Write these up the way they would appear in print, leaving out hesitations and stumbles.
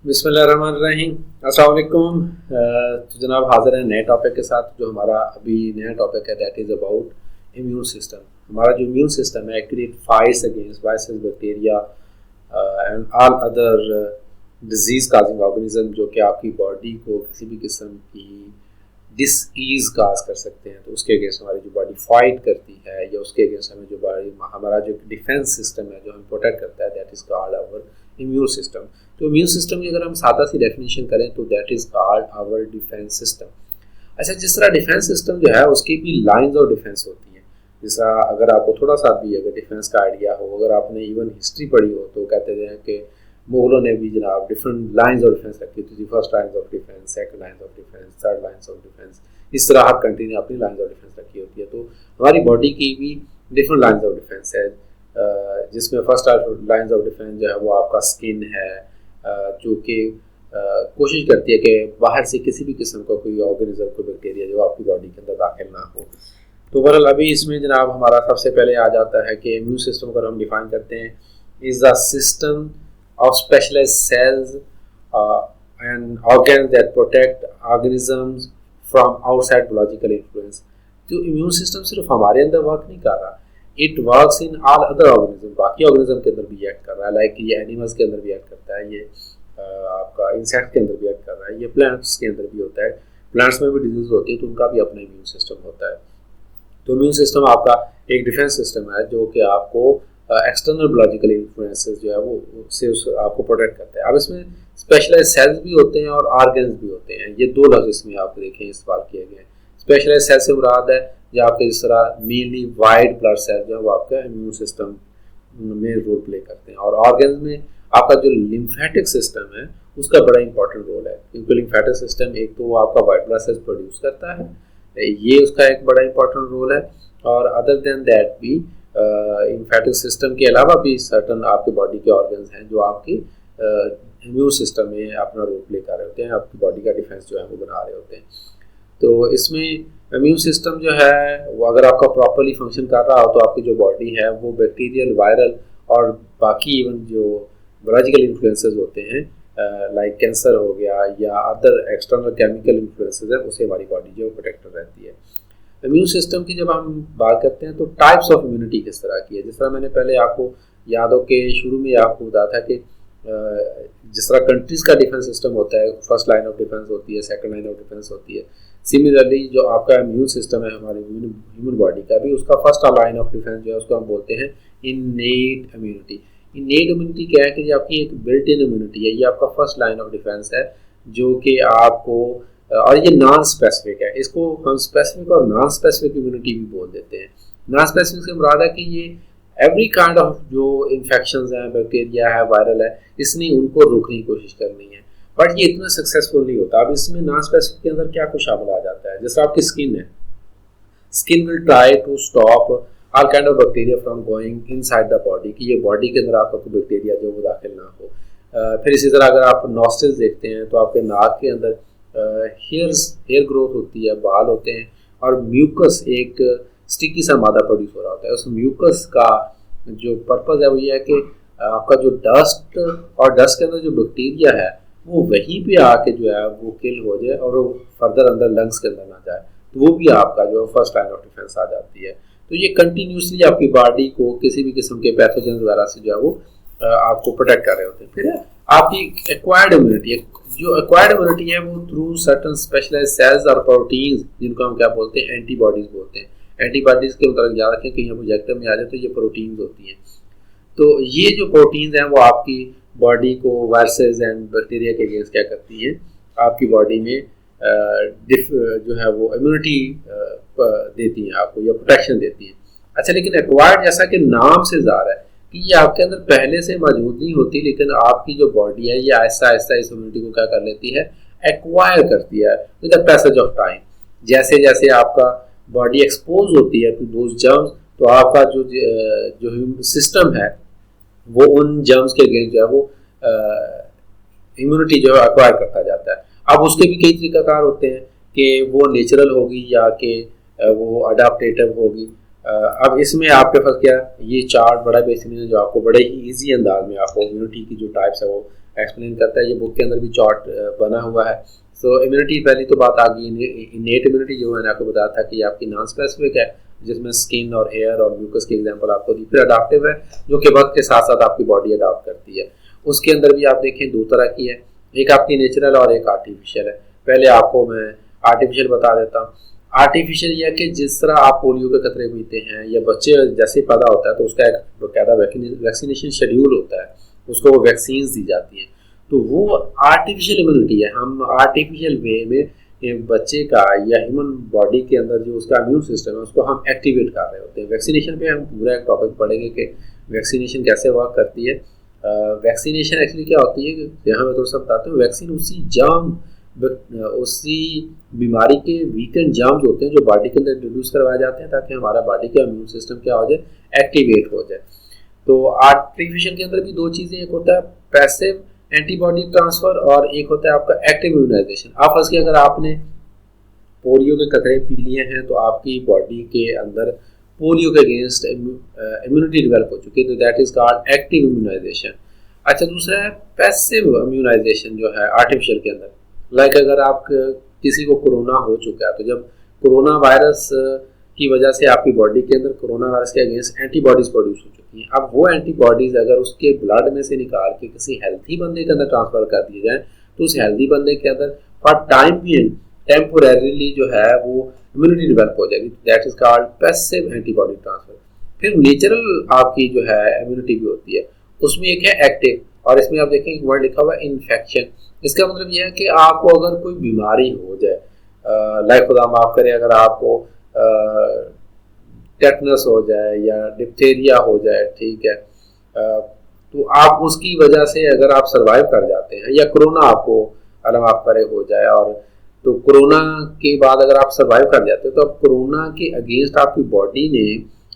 बिस्मिल्लाहिर्रहमानिर्रहीम। अस्सलाम वालेकुम। तो जनाब हाज़िर हैं नए टॉपिक के साथ। जो हमारा अभी नया टॉपिक है that is about immune system. हमारा जो इम्यून सिस्टम है actually it fights against viruses, bacteria and all other disease causing organism जो कि आपकी बॉडी को किसी भी किस्म की डिसईज़ काज कर सकते हैं। तो उसके अगेंस्ट हमारी जो बॉडी फाइट करती है या उसके अगेंस्ट हमें जो बॉडी हमारा जो डिफेंस सिस्टम है जो हमें प्रोटेक्ट करता है that is called our immune system. तो इम्यून सिस्टम की अगर हम सादा सी डेफिनेशन करें तो that is called our defence system. अच्छा, जिस तरह डिफेंस सिस्टम जो है उसकी भी लाइंस ऑफ डिफेंस होती हैं। जिस तरह अगर आपको थोड़ा सा भी अगर डिफेंस का आइडिया हो, अगर आपने इवन हिस्ट्री पढ़ी हो तो कहते हैं कि मुगलों ने भी जनाब डिफरेंट लाइंस ऑफ डिफेंस रखी थी। First lines of defence, second lines of defence, third lines of defence. इस तरह हर कंट्री ने अपनी लाइंस ऑफ डिफेंस रखी होती है। तो हमारी बॉडी की भी डिफरेंट लाइंस ऑफ डिफेंस है, जिसमें फर्स्ट लाइंस ऑफ डिफेंस जो है वो आपका स्किन है, जो कि कोशिश करती है कि बाहर से किसी भी किस्म का कोई ऑर्गेनिज्म, कोई बैक्टीरिया जो आपकी बॉडी के अंदर दाखिल ना हो। तो बहरहाल अभी इसमें जनाब हमारा सबसे पहले आ जाता है कि इम्यून सिस्टम को हम डिफाइन करते हैं is a system of specialized cells and organs that protect organisms from outside biological influence। तो इम्यून सिस्टम सिर्फ हमारे अंदर वर्क नहीं कर रहा, it works in all other organism. बाकी ऑर्गेनिज्म के अंदर भी एक्ट कर रहा है, लाइक ये एनिमल्स के अंदर भी एक्ट करता है, ये आपका इंसेक्ट के अंदर भी एक्ट कर रहा है, ये प्लांट्स के अंदर भी होता है। प्लांट्स में भी डिजीज होती है तो उनका भी अपना इम्यून सिस्टम होता है। तो इम्यून सिस्टम आपका एक डिफेंस सिस्टम है जो कि आपको एक्सटर्नल बायोलॉजिकल इन्फ्लुएंसेस जो है वो उससे आपको प्रोटेक्ट करते हैं। अब इसमें स्पेशलाइज सेल्स भी होते हैं और ऑर्गन्स भी होते हैं। ये दो लफ्ज़ इसमें आप देखें इस्तेमाल किए गए हैं। स्पेशलाइज सेल से मुराद है जो आपके इस तरह मेनली वाइट ब्लड सेल जो है वो आपका इम्यून सिस्टम में रोल प्ले करते हैं। और ऑर्गन्स में आपका जो लिम्फेटिक सिस्टम है उसका बड़ा इंपॉर्टेंट रोल है, क्योंकि लिम्फेटिक सिस्टम एक तो वो आपका वाइट ब्लड सेल्स प्रोड्यूस करता है, ये उसका एक बड़ा इंपॉर्टेंट रोल है। और अदर देन दैट भी लिम्फेटिक सिस्टम के अलावा भी सर्टन आपके बॉडी के ऑर्गन्स हैं जो आपकी इम्यून सिस्टम में अपना रोल प्ले कर रहे होते हैं, आपकी बॉडी का डिफेंस जो है वो बना रहे होते हैं। तो इसमें इम्यून सिस्टम जो है वो अगर आपका प्रॉपरली फंक्शन कर रहा हो तो आपकी जो बॉडी है वो बैक्टीरियल, वायरल और बाकी इवन जो बायोलॉजिकल इन्फ्लुएंसेस होते हैं लाइक कैंसर हो गया या अदर एक्सटर्नल केमिकल इन्फ्लुएंसेस है, उससे हमारी बॉडी जो प्रोटेक्टेड रहती है। इम्यून सिस्टम की जब हम बात करते हैं तो टाइप्स ऑफ इम्यूनिटी किस तरह की है, जिस तरह मैंने पहले आपको याद हो कि शुरू में आपको बताया था कि जिस तरह कंट्रीज का डिफेंस सिस्टम होता है, फर्स्ट लाइन ऑफ डिफेंस होती है, सेकंड लाइन ऑफ डिफेंस होती है। सिमिलरली जो आपका इम्यून सिस्टम है हमारे ह्यूमन बॉडी का भी, उसका फर्स्ट लाइन ऑफ डिफेंस जो है उसको हम बोलते हैं इननेट इम्यूनिटी। इननेट इम्यूनिटी क्या है कि आपकी एक बिल्ट इन इम्यूनिटी है, ये आपका फर्स्ट लाइन ऑफ डिफेंस है जो कि आपको, और ये नॉन स्पेसिफिक है। इसको हम स्पेसिफिक और नॉन स्पेसिफिक इम्यूनिटी भी बोल देते हैं। नॉन स्पेसिफिक से मुराद है कि ये एवरी काइंड ऑफ जो इन्फेक्शंस हैं, बैक्टीरिया है, वायरल है, इसने उनको रोकने की कोशिश करनी है, बट ये इतना सक्सेसफुल नहीं होता। अब इसमें नॉन स्पेसिफिक के अंदर क्या कुछ शामिल आ जाता है, जैसे आपकी स्किन है, skin will try to stop all kind of bacteria from going inside the body, कि ये बॉडी के अंदर आपका कोई बैक्टीरिया जो वो दाखिल ना हो। फिर इसी तरह अगर आप नॉस्ट्रिल्स देखते हैं तो आपके नाक के अंदर हेयर ग्रोथ होती है, बाल होते हैं, और म्यूकस एक स्टिकी सा मादा प्रोड्यूस हो रहा होता है। उस म्यूकस का जो पर्पज़ है वो ये है कि आपका जो डस्ट और डस्ट के अंदर जो बैक्टीरिया है वो वहीं पे आके जो है वो किल हो जाए और वो फर्दर अंदर लंग्स के अंदर ना जाए, तो वो भी आपका जो फर्स्ट लाइन ऑफ डिफेंस आ जाती है। तो ये कंटिन्यूसली आपकी बॉडी को किसी भी किस्म के पैथोजन वगैरह से जो है वो आपको प्रोटेक्ट कर रहे होते हैं। फिर आपकी एक्वायर्ड इम्यूनिटी, जो एक्वायर्ड इम्यूनिटी है वो थ्रू सर्टन स्पेशलाइज्ड सेल्स और प्रोटीन्स, जिनको हम क्या बोलते हैं, एंटीबॉडीज बोलते हैं। एंटीबॉडीज के मतलब याद रखें कहीं प्रोजेक्टर में आ जाए तो ये प्रोटीन्स होती हैं। तो ये जो प्रोटीन्स हैं वो आपकी बॉडी को वायरसेस एंड बैक्टीरिया के अगेंस्ट क्या करती हैं, आपकी बॉडी में जो है वो इम्यूनिटी देती हैं आपको, या प्रोटेक्शन देती हैं। अच्छा, लेकिन एक्वायर्ड जैसा कि नाम से ज़ाहिर है कि ये आपके अंदर पहले से मौजूद नहीं होती, लेकिन आपकी जो बॉडी है ये आहिस्ता आहिस्ता इस इम्यूनिटी को क्या कर लेती है, एक्वायर करती है with the passage of time. जैसे जैसे आपका बॉडी एक्सपोज होती है टू दोज जर्म्स, तो आपका जो सिस्टम है वो उन जर्म्स के अगेंस्ट जो है वो इम्यूनिटी जो है एक्वायर करता जाता है। अब उसके भी कई तरीकाकार होते हैं कि वो नेचुरल होगी या कि वो अडाप्टेटिव होगी। अब इसमें आपके पास क्या ये चार्ट बड़ा बेसिक है जो आपको बड़े ही इजी अंदाज में आपको इम्यूनिटी की जो टाइप्स है वो एक्सप्लेन करता है। ये बुक के अंदर भी चार्ट बना हुआ है। सो इम्यूनिटी पहली तो बात आ गई, इनेट इम्यूनिटी जो मैंने आपको बताया था कि आपकी नॉन स्पेसिफिक है, जिसमें स्किन और हेयर और म्यूकस की एग्जांपल आपको दी। फिर अडाप्टिव है जो कि वक्त के साथ साथ आपकी बॉडी अडाप्ट करती है। उसके अंदर भी आप देखें दो तरह की है, एक आपकी नेचुरल और एक आर्टिफिशियल है। पहले आपको मैं आर्टिफिशियल बता देता हूँ। आर्टिफिशियल यह कि जिस तरह आप पोलियो के खतरे पीते हैं या बच्चे जैसे पैदा होता है तो उसका एक बाकायदा वैक्सीनेशन शेड्यूल होता है, उसको वो वैक्सीन दी जाती हैं, तो वो आर्टिफिशियल इम्यूनिटी है। हम आर्टिफिशियल वे में बच्चे का या ह्यूमन बॉडी के अंदर जो उसका इम्यून सिस्टम है उसको हम एक्टिवेट कर रहे होते हैं। वैक्सीनेशन पे हम पूरा एक टॉपिक पढ़ेंगे कि वैक्सीनेशन कैसे वर्क करती है। वैक्सीनेशन एक्चुअली क्या होती है, यहाँ मैं थोड़ा सा बताता हूँ। वैक्सीन उसी बीमारी के वीकेंड जार्म्स होते हैं जो बॉडी के अंदर इंट्रोड्यूस करवाए जाते हैं ताकि हमारा बॉडी का इम्यून सिस्टम क्या हो जाए, एक्टिवेट हो जाए। तो आर्टिफिशियल के अंदर भी दो चीज़ें, एक होता है पैसिव एंटीबॉडी ट्रांसफर और एक होता है आपका एक्टिव इम्यूनाइजेशन। आप फर्स्ट अगर आपने पोलियो के कतरे पी लिए हैं तो आपकी बॉडी के अंदर पोलियो के अगेंस्ट इम्यूनिटी डेवलप हो चुकी है, तो that is called active immunization. अच्छा, दूसरा है पैसिव इम्यूनाइजेशन जो है आर्टिफिशियल के अंदर। लाइक अगर आप किसी को कोरोना हो चुका है तो जब कोरोना वायरस की वजह से आपकी बॉडी के अंदर कोरोना वायरस के अगेंस्ट एंटीबॉडीज प्रोड्यूस हो चुकी हैं, अब वो एंटीबॉडीज अगर उसके ब्लड में से निकाल के किसी हेल्थी बंदे के अंदर ट्रांसफर कर दिए जाए तो उस हेल्थी बंदे के अंदर फॉर टाइम बीइंग टेम्पोरेरीली जो है वो इम्यूनिटी डेवलप हो जाएगी, that is called passive antibody transfer. फिर नेचुरल आपकी जो है इम्यूनिटी भी होती है, उसमें एक है एक्टिव, और इसमें आप देखें एक वर्ड लिखा हुआ है इन्फेक्शन। इसका मतलब यह है कि आपको अगर कोई बीमारी हो जाए, लाइक खुदा माफ करे अगर आपको टेटनस हो जाए या डिप्थेरिया हो जाए, ठीक है, तो आप उसकी वजह से अगर आप सरवाइव कर जाते हैं, या कोरोना आपको अल्लाह माफ करे हो जाए, और तो कोरोना के बाद अगर आप सरवाइव कर जाते हो तो अब कोरोना के अगेंस्ट आपकी बॉडी ने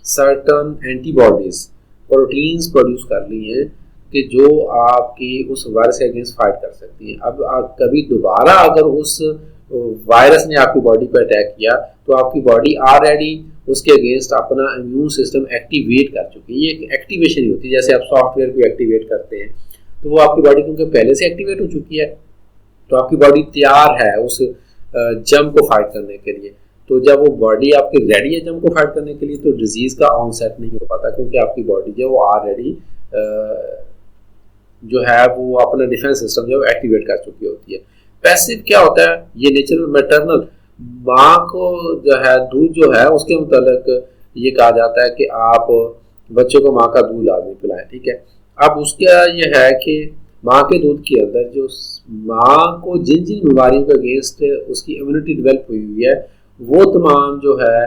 सर्टन एंटीबॉडीज प्रोटीन्स प्रोड्यूस कर ली हैं कि जो आपकी उस वायरस के अगेंस्ट फाइट कर सकती हैं। अब कभी दोबारा अगर उस वायरस ने आपकी बॉडी पर अटैक किया तो आपकी बॉडी ऑलरेडी उसके अगेंस्ट अपना इम्यून सिस्टम एक्टिवेट कर चुकी है। ये एक एक्टिवेशन ही होती है, जैसे आप सॉफ्टवेयर को एक्टिवेट करते हैं तो वो आपकी बॉडी क्योंकि पहले से एक्टिवेट हो चुकी है तो आपकी बॉडी तैयार है उस जम को फाइट करने के लिए। तो जब वो बॉडी आपकी रेडी है जम को फाइट करने के लिए तो डिजीज़ का ऑनसेट नहीं हो पाता, क्योंकि आपकी बॉडी जो वो ऑलरेडी जो है वो अपना डिफेंस सिस्टम जो है एक्टिवेट कर चुकी होती है। पैसिव क्या होता है, ये नेचुरल मैटरनल, माँ को जो है दूध जो है उसके मुतालिक ये कहा जाता है कि आप बच्चों को माँ का दूध लाजमी पिलाएं, ठीक है। अब उसका ये है कि माँ के दूध के अंदर जो माँ को जिन जिन बीमारियों के अगेंस्ट उसकी इम्यूनिटी डेवलप हुई है वो तमाम जो है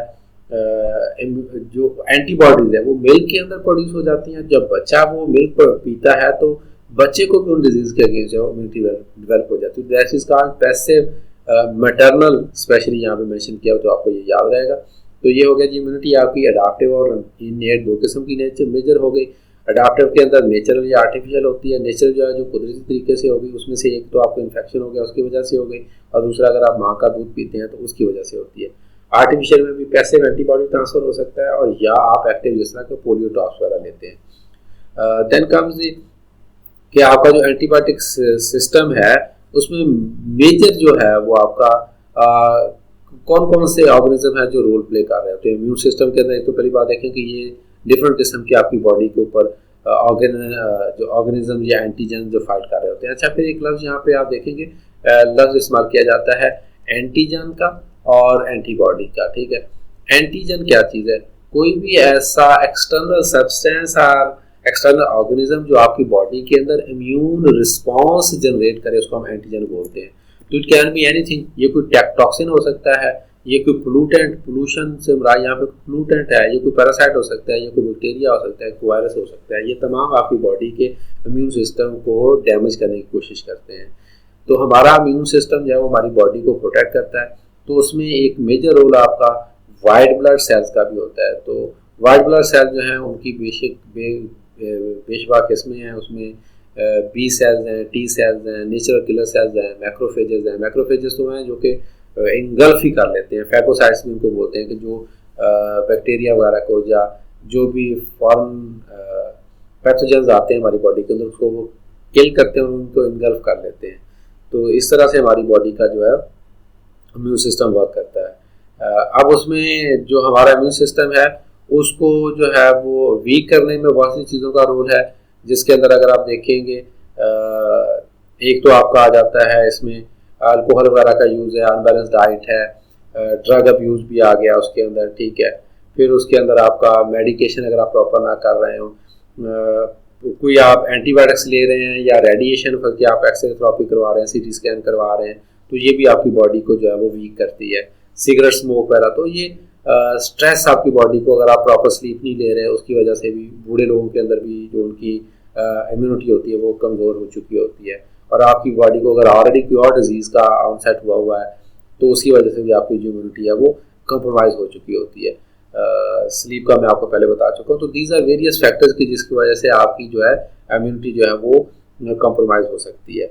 जो एंटीबॉडीज है वो मिल्क के अंदर प्रोड्यूस हो जाती हैं। जब बच्चा वो मिल्क पीता है तो बच्चे को भी उन डिजीज के अगेंस्ट जो इम्यूनिटी डेवलप हो जाती है। That is called passive maternal, specially यहाँ पे मेंशन किया तो आपको ये याद रहेगा। तो ये हो गया जी इम्यूनिटी आपकी अडाप्टिव और इनेट, दो किस्म की नेचर मेजर हो गई। अडाप्टिव के अंदर नेचुरल या आर्टिफिशियल होती है। नेचुरल जो है जो कुदरती तरीके से होगी उसमें से एक तो आपको इन्फेक्शन हो गया उसकी वजह से हो गई, और दूसरा अगर आप माँ का दूध पीते हैं तो उसकी वजह से होती है। आर्टिफिशियल में भी पैसिव एंटीबॉडी ट्रांसफर हो सकता है और या आप एक्टिव जिस तरह के पोलियो ड्रॉप्स वगैरह लेते हैं। देन कम्स कि आपका जो एंटीबायोटिक सिस्टम है उसमें मेजर जो है वो आपका कौन कौन से ऑर्गेनिज्म है जो रोल प्ले कर रहे हैं। तो इम्यून सिस्टम के अंदर एक तो पहली बात देखें कि ये डिफरेंट किस्म की आपकी बॉडी के ऊपर जो ऑर्गेनिज्म या एंटीजन जो फाइट कर रहे होते हैं। अच्छा, फिर एक लफ्ज़ यहाँ पे आप देखेंगे लफ्ज़ इस्तेमाल किया जाता है एंटीजन का और एंटीबॉडी का, ठीक है। एंटीजन क्या चीज़ है, कोई भी ऐसा एक्सटर्नल सब्सटेंस और एक्सटर्नल ऑर्गेनिज्म जो आपकी बॉडी के अंदर इम्यून रिस्पॉन्स जनरेट करे उसको हम एंटीजन बोलते हैं। तो इट कैन बी एनीथिंग, ये कोई टॉक्सिन हो सकता है, ये कोई पोल्यूशन से मुराद यहाँ पे पोल्यूटेंट है, ये कोई पैरासाइट हो सकता है, ये कोई बैक्टीरिया हो सकता है, कोई वायरस हो सकता है। ये तमाम आपकी बॉडी के इम्यून सिस्टम को डैमेज करने की कोशिश करते हैं। तो हमारा इम्यून सिस्टम जो है वो हमारी बॉडी को प्रोटेक्ट करता है। तो उसमें एक मेजर रोल आपका वाइट ब्लड सेल्स का भी होता है। तो वाइट ब्लड सेल जो हैं उनकी बेशबा किस्में हैं, उसमें बी सेल्स हैं, टी सेल्स हैं, नेचुरल किलर सेल्स हैं, मैक्रोफेजेस हैं। मैक्रोफेजेस तो हैं जो कि इंगल्फ ही कर लेते हैं, फैगोसाइट्स भी उनको बोलते हैं कि जो बैक्टीरिया वगैरह को या जो भी फॉरेन पैथोजेंस आते हैं हमारी बॉडी के अंदर उसको वो किल करते हैं, उनको इनगल्फ कर लेते हैं। तो इस तरह से हमारी बॉडी का जो है इम्यून सिस्टम वर्क करता है। अब उसमें जो हमारा इम्यून सिस्टम है उसको जो है वो वीक करने में बहुत सी चीज़ों का रोल है, जिसके अंदर अगर आप देखेंगे एक तो आपका आ जाता है इसमें अल्कोहल वगैरह का यूज़ है, अनबैलेंस डाइट है, ड्रग अब्यूज़ भी आ गया उसके अंदर, ठीक है। फिर उसके अंदर आपका मेडिकेशन अगर आप प्रॉपर ना कर रहे हो, कोई आप एंटीबायोटिक्स ले रहे हैं या रेडिएशन करके आप एक्सरे थेरेपी करवा रहे हैं, सीटी स्कैन करवा रहे हैं, तो ये भी आपकी बॉडी को जो है वो वीक करती है। सिगरेट स्मोक वगैरह, तो ये स्ट्रेस आपकी बॉडी को, अगर आप प्रॉपर स्लीप नहीं ले रहे हैं उसकी वजह से भी बूढ़े लोगों के अंदर भी जो उनकी इम्यूनिटी होती है वो कमज़ोर हो चुकी होती है। और आपकी बॉडी को अगर ऑलरेडी कोई और डिजीज़ का ऑनसेट हुआ हुआ है तो उसकी वजह से भी आपकी जो इम्यूनिटी है वो कंप्रोमाइज़ हो चुकी होती है। स्लीप का मैं आपको पहले बता चुका हूँ। तो दीज आर वेरियस फैक्टर्स की जिसकी वजह से आपकी जो है इम्यूनिटी जो है वो कंप्रोमाइज़ हो सकती है।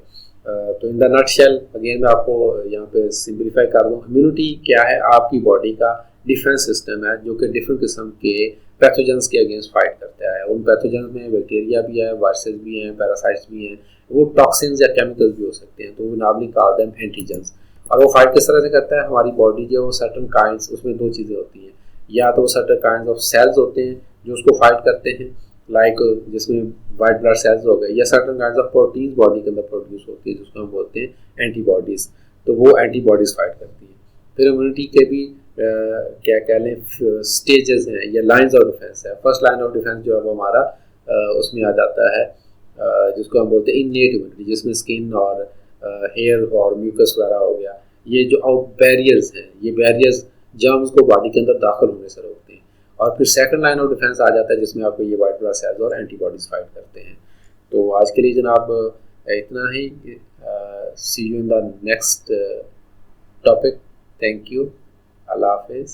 तो इन द नटशेल अगेन मैं आपको यहाँ पे सिंप्लीफाई कर दूँ, इम्यूनिटी क्या है? आपकी बॉडी का डिफेंस सिस्टम है जो कि डिफरेंट किस्म के पैथोजेंस के अगेंस्ट फाइट करता है। उन पैथोजेंस में बैक्टीरिया भी है, वायरसेस भी हैं, पैरासाइट्स भी हैं, वो टॉक्सिन्स या केमिकल्स भी हो सकते हैं, तो वो नॉर्मली कॉल देम एंटीजेंस। और वो फाइट किस तरह से करता है? हमारी बॉडी जो वो सर्टन काइंड्स, उसमें दो चीज़ें होती हैं, या तो वो सर्टन काइंड्स ऑफ सेल्स होते हैं जो उसको फाइट करते हैं, लाइक जिसमें वाइट ब्लड सेल्स हो गए, या certain kinds of proteins body के अंदर प्रोड्यूस होती है जिसको हम बोलते हैं एंटीबॉडीज़, तो वो एंटीबॉडीज़ फाइट करती हैं। फिर इम्यूनिटी के भी क्या कह लें स्टेजेस हैं या लाइंस ऑफ डिफेंस है। फर्स्ट लाइन ऑफ डिफेंस जो है वो हमारा उसमें आ जाता है जिसको हम बोलते हैं इननेट इम्यूनिटी, जिसमें स्किन और हेयर और म्यूकस वगैरह हो गया। ये जो आउट बैरियर्स हैं, ये बैरियर्स जर्म्स को बॉडी के अंदर दाखिल होने से रोकते हैं। और फिर सेकंड लाइन ऑफ डिफेंस आ जाता है जिसमें आपको ये वाइट ब्लड सेल्स और एंटीबॉडीज फाइट करते हैं। तो आज के लिए जनाब इतना ही। See you in the next topic. Thank you. अल्लाह हाफिज़।